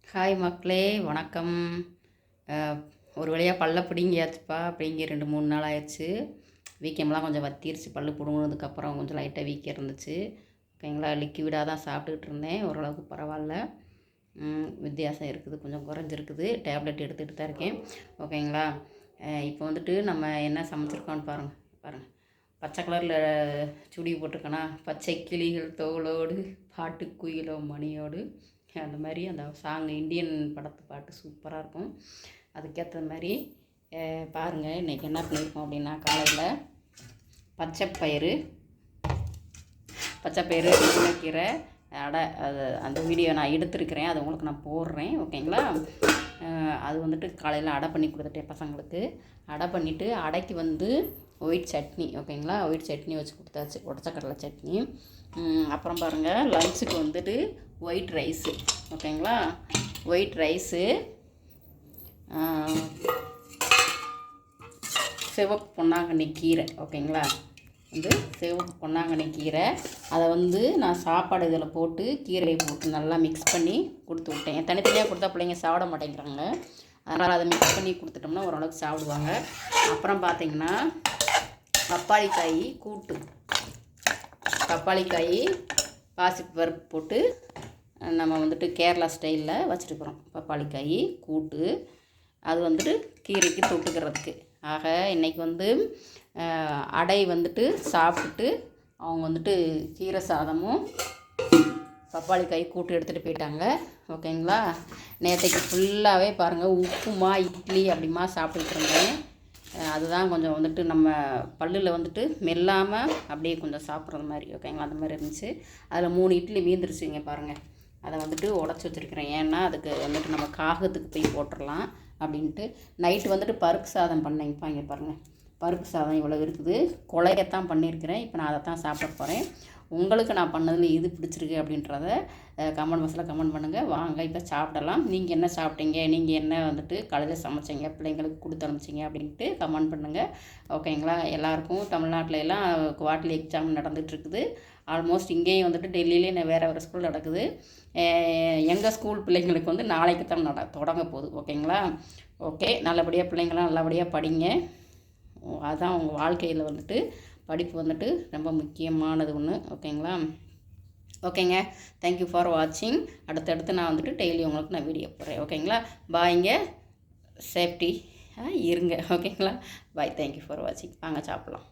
Hi மக்களே, வணக்கம். ஒரு வழியாக பல்ல பிடுங்கியாச்சுப்பா. பிடுங்கி 2-3 நாள் ஆயிடுச்சு. வீக்கம்லாம் கொஞ்சம் வத்திருச்சு. பல்லு பிடுங்கினதுக்கப்புறம் கொஞ்சம் லைட்டாக வீக்கம் இருந்துச்சு. ஓகேங்களா, லிக்விடாக தான் சாப்பிட்டுக்கிட்டு இருந்தேன். ஓரளவுக்கு பரவாயில்ல. வித்தியாசம் இருக்குது, கொஞ்சம் குறைஞ்சிருக்குது. டேப்லெட் எடுத்துகிட்டு தான் இருக்கேன். ஓகேங்களா, இப்போ வந்துட்டு நம்ம என்ன சமைச்சிருக்கோன்னு பாருங்கள். பச்சை கலரில் சுடி போட்டிருக்கேனா, பச்சை கிளிகள் தோளோடு பாட்டுக்குயிலோ மணியோடு, அந்த மாதிரி அந்த சாங் இந்தியன் படத்து பாட்டு சூப்பராக இருக்கும். அதுக்கேற்ற மாதிரி பாருங்கள். இன்றைக்கி என்ன பண்ணியிருக்கோம் அப்படின்னா, காலையில் பச்சைப்பயிறு முருங்கைக்கீரை அடை, அந்த வீடியோ நான் எடுத்துருக்கிறேன். அது உங்களுக்கு நான் போடுறேன். ஓகேங்களா, அது வந்துட்டு காலையில் அடை பண்ணி கொடுத்துட்டேன் பசங்களுக்கு. அடை பண்ணிவிட்டு அடைக்கு வந்து ஒயிட் சட்னி. ஓகேங்களா, ஒயிட் சட்னி வச்சு கொடுத்தாச்சு, உடச்சக்கடலை சட்னி. அப்புறம் பாருங்கள், லஞ்சுக்கு வந்துட்டு ஒயிட் ரைஸு. ஓகேங்களா, ஒயிட் ரைஸு, சிவப்பு பொன்னாங்கண்ணி கீரை. ஓகேங்களா, வந்து சிவப்பு பொன்னாங்கண்ணி கீரை, அதை வந்து நான் சாப்பாடு இதில் போட்டு கீரையை போட்டு நல்லா மிக்ஸ் பண்ணி கொடுத்து விட்டேன். தனித்தனியாக கொடுத்தா பிள்ளைங்க சாப்பிட மாட்டேங்கிறாங்க. அதனால் அதை மிக்ஸ் பண்ணி கொடுத்துட்டோம்னா ஓரளவுக்கு சாப்பிடுவாங்க. அப்புறம் பார்த்திங்கன்னா பப்பாளிக்காய் கூட்டு, பப்பாளிக்காய் பாசிப்பருப்பு போட்டு நம்ம வந்துட்டு கேரளா ஸ்டைலில் வச்சுருக்குறோம். பப்பாளிக்காய் கூட்டு, அது வந்துட்டு கீரைக்கு தொட்டுக்கிறதுக்கு. ஆக இன்றைக்கி வந்து அடை வந்துட்டு சாப்பிட்டுட்டு அவங்க வந்துட்டு கீரை சாதமும் பப்பாளிக்காய் கூட்டு எடுத்துகிட்டு போயிட்டாங்க. ஓகேங்களா, நேற்றைக்கு ஃபுல்லாகவே பாருங்கள் உப்புமா இட்லி அப்படிமா சாப்பிட்டுட்டு இருந்தேன். அதுதான் கொஞ்சம் வந்துட்டு நம்ம பல்லில் வந்துட்டு மெல்லாமல் அப்படியே கொஞ்சம் சாப்பிட்றது மாதிரி. ஓகேங்களா, அந்த மாதிரி இருந்துச்சு. அதில் 3 இட்லி வீந்துருச்சுங்க பாருங்கள். அதை வந்துட்டு உடச்சி வச்சுருக்கிறேன். ஏன்னா அதுக்கு வந்துட்டு நம்ம காகத்துக்கு போய் போட்டுடலாம் அப்படின்ட்டு. நைட்டு வந்துட்டு பருப்பு சாதம் பண்ணேங்கப்பா. இங்கே பாருங்கள், பருப்பு சாதம் இவ்வளோ இருக்குது. கொலையத்தான் பண்ணியிருக்கிறேன். இப்போ நான் அதை தான் சாப்பிட போகிறேன். உங்களுக்கு நான் பண்ணதில் இது பிடிச்சிருக்கு அப்படின்றத கமெண்ட் பாக்ஸில் கமெண்ட் பண்ணுங்கள். வாங்க இப்போ சாப்பிடலாம். நீங்கள் என்ன சாப்பிட்டீங்க, நீங்கள் என்ன வந்துட்டு காலையில் சமைச்சிங்க, பிள்ளைங்களுக்கு கொடுத்து அனுப்பிச்சிங்க அப்படின்ட்டு கமெண்ட் பண்ணுங்கள். ஓகேங்களா, எல்லாருக்கும் தமிழ்நாட்டில் எல்லாம் குவார்ட்டர்லி எக்ஸாம் நடந்துகிட்ருக்குது. ஆல்மோஸ்ட் இங்கேயும் வந்துட்டு டெல்லியிலே வேறு ஸ்கூல் நடக்குது. எங்கள் ஸ்கூல் பிள்ளைங்களுக்கு வந்து நாளைக்கு தான் தொடங்க போகுது. ஓகேங்களா, ஓகே, நல்லபடியாக பிள்ளைங்களாம் நல்லபடியாக படிங்க. அதுதான் உங்கள் வாழ்க்கையில் வந்துட்டு படிப்பு வந்துட்டு ரொம்ப முக்கியமானது ஒன்று. ஓகேங்களா, ஓகேங்க, தேங்க்யூ ஃபார் வாட்சிங். அடுத்தடுத்து நான் வந்துட்டு டெய்லி உங்களுக்கு நான் வீடியோ போடுறேன். ஓகேங்களா, பாய்ங்க, சேஃப்டி இருங்க. ஓகேங்களா, பாய், தேங்க்யூ ஃபார் வாட்சிங். வாங்க சாப்பிட்லாம்.